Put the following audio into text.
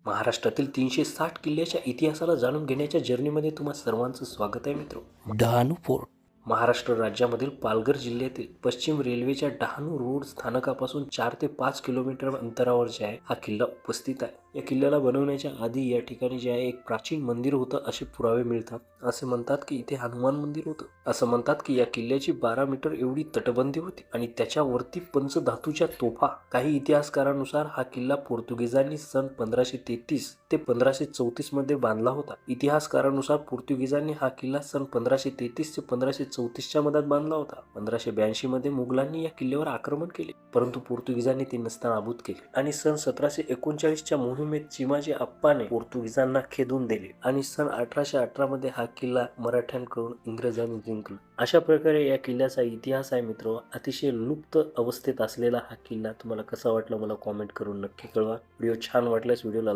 महाराष्ट्रातील 360 किल्ल्याच्या इतिहासाला जाणून घेण्याच्या जर्नीमध्ये तुम्हा सर्वांचं स्वागत आहे मित्र. डहाणू फोर्ट महाराष्ट्र राज्यामधील पालघर जिल्ह्यातील पश्चिम रेल्वेच्या डहाणू रोड स्थानकापासून 4 ते 5 किलोमीटर अंतरावर जे आहे हा किल्ला उपस्थित आहे. या किल्ल्याला बनवण्याच्या आधी या ठिकाणी जे आहे एक प्राचीन मंदिर होतं असे पुरावे मिळतात. असे म्हणतात की इथे हनुमान मंदिर होतं. असं म्हणतात की या किल्ल्याची 12 मीटर एवढी तटबंदी होती आणि त्याच्यावरती पंचधातूच्या तोफा. काही इतिहासकारानुसार हा किल्ला पोर्तुगीजांनी सन 1533 ते 1534 मध्ये बांधला होता. इतिहासकारानुसार पोर्तुगीजांनी हा किल्ला सन 1533 ते 1534च्या मध्यात बांधला होता. 1582 मध्ये मुघलांनी या किल्ल्यावर आक्रमण केले, परंतु पोर्तुगीजांनी ते नस्तनाबूत केले आणि सन 1739च्या मोहिमेत चिमाजी अप्पाने पोर्तुगीजांना खेदून दिले आणि सन 1818 मध्ये हा किल्ला मराठ्यांकडून इंग्रजांनी जिंकला. अशा प्रकारे या किल्ल्याचा इतिहास आहे मित्र. अतिशय लुप्त अवस्थेत असलेला हा किल्ला तुम्हाला कसा वाटला मला कॉमेंट करून नक्की कळवा. व्हिडिओ छान वाटल्यास व्हिडिओला